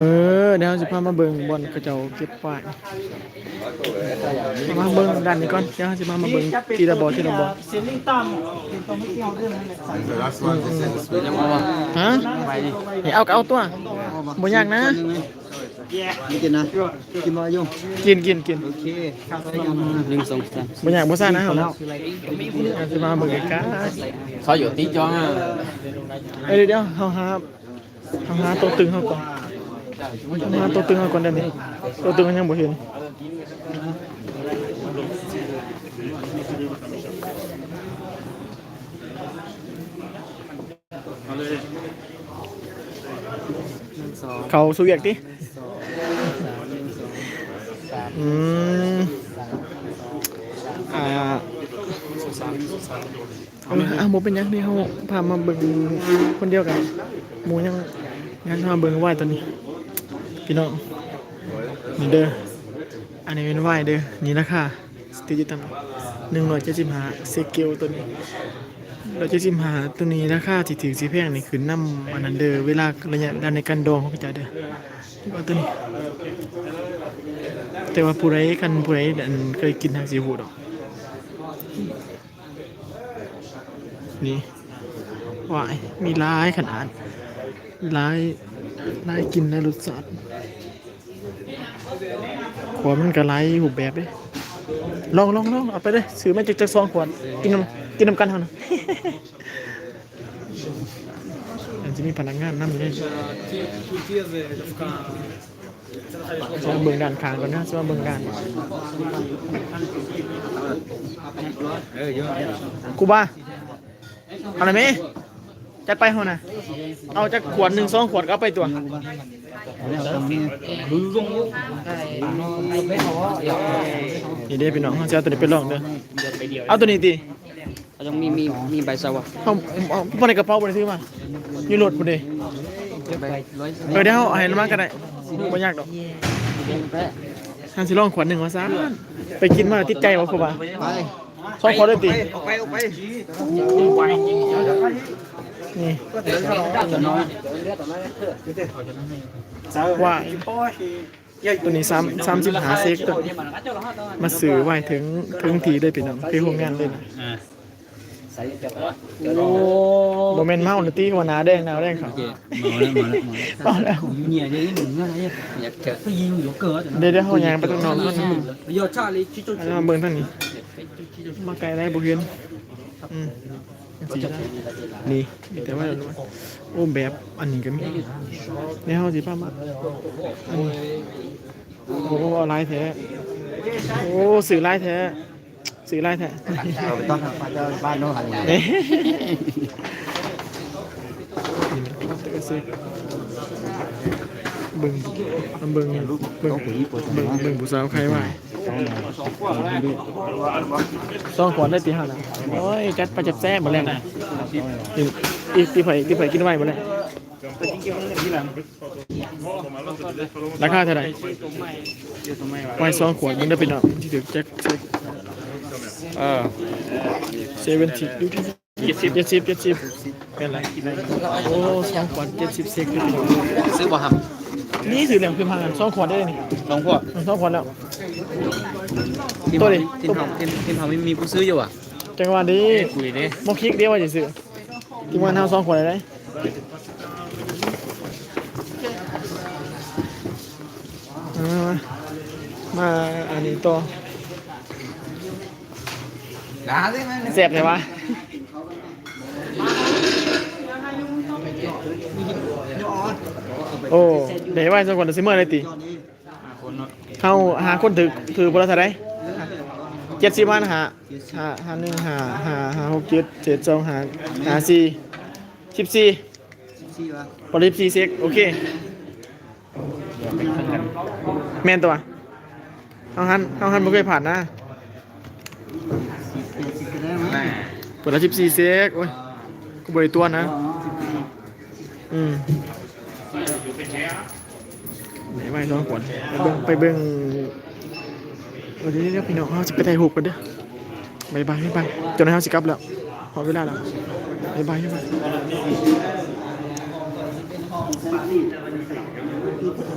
เดี๋ยวจะพามาเบิ่งบอลกระเจ้าเก็บป้ายมาเบิ่งด้านนี้ก่อนเดี๋ยวจะพามาเบิ่งทีละบอลทีละบอลเซลลิงต่ำต้องไม่เกี่ยวเรื่องนั้นเลยฮะนี่เอาตัวบ่ยากนะกินนะกินมาอยู่กินโอเค1 2 3บ่ยากบ่ซ่านะครับจะมาเบิ่งกัน เขาอยู่tí cho เดี๋ยวเฮาหาตัวตึงเฮาก่อนหาตัวตึงเฮาก่อนได้มั้ยตัวตึงมันยังบ่เห็นเขาสุเวียกดิอืมโมเป็นยังที่เขาพามาเบิ่งคนเดียวกันโมยังมาเบิ่งไหวตอนนี้พี่น้องนี่เด้ออันนี้เป็นไหวเด้อนี่ราคาสติจิตัม175เซเกลตัวนี้175ตัวนี้ราคาที่ถือสิแพงนี่คือน้ำอันนั้นเด้อเวลาระยะในการดองเขาก็จะเด้อว่าตัวนี้แต่ว่าผู้ใดเคยกินทางซีฟู้ดดอกนี่ว่ายมีหลายขนาดหลายกินในรสชาติขวดมันก็หลายรูปแบบเด้ลองเอาไปเด้ซื้อมาจาก2 ขวดกินน้ำกันเท่านั้น อันจะมีพนักงานนำอยู่ด้วยจะเบิ่งด้านข้างก่อนนะจะมาเบิ่งด้านกูบ้าอะไรไหมจัดไปหัวน่ะเอาจากขวด1 2 ขวดก็เอาไปตัวนี่เด้พี่น้องเขาจะเอาตัวนี้ไปลองเด้อเอาตัวนี้ติยังมีใบสวะเขาในกระเป๋าบ่ได้ซื้อมาอยู่รถพุ่นเด้เดี๋ยวให้มันมาก็ได้บ่ยากดอกท่านสิลองขวด1ว่าซะไปกินมาติดใจบ่ครูบาไป2 ขวดเลยติออกไปนี่ว่าตัวนี้35เซกตัวมาซื้อไว้ถึงทีได้พี่น้องที่โรงงานเลยนะโอ้โมเมนต์เมาหรือตีหัวหน้าแดงครับเมาแล้วเนี่ยเดี๋ยวนี้หนึ่งอะไรเนี่ยอยากจะยิงอยู่เกิดเดี๋ยวเขายางไปตรงนอนเขายอดชาลีชิโจเบิ่งทางนี้มาไกลได้บุเห็นนี่แต่ว่าโอ้แบบอันนี้ก็มีในห้องสีฟ้ามาอันนี้โอ้ลายแท้โอ้สื่อลายแท้ต้องมาเจอบ้านโน้นหันเบิ่งผู้สาวใครว่า2 ขวดได้ตี5แล้วโอ้ยจัดไปจับแซ่บหมดแล้วตีไผ่กินไว้หมดแล้วราคาเท่าไหร่ไว้2 ขวดมันได้เป็นที่ถึงแจ็ค70อยู่ที่70เป็นไรโอ้2 ขวด70เซกซื้อบ่ครับนี่ถือเหลี่ยมคือพังกัน2 ขวดได้เลยนี่2 ขวดแล้วตัวดิทีมเขาไม่มีผู้ซื้ออยู่อ่ะจังหวะนี้คุยดิมคลิกเดียวว่าจะซื้อทีมงานเฮา2 ขวดได้มาอันนี้ต่อเสียบเลยวะโอ้เดี๋ยวไว้สักคนจะซิเมอร์อะไรตีเขาหาคนถือบริษัทได้70 วันหา1หา6 7 2หา4 14ปริบ4เซกโอเคแมนตัวเอาหันไม่เคยผ่านนะเปิดละ14เซกโอ้ยกูบริตัวนะไหนไว้2 ขวดไปเบิ่งเดี๋ยวพี่น้องเขาจะไปถ่ายรูปกันเด้อบ๊ายบายจนในเฮาสิกลับแล้วพอเวลาแล้วบ๊ายบาย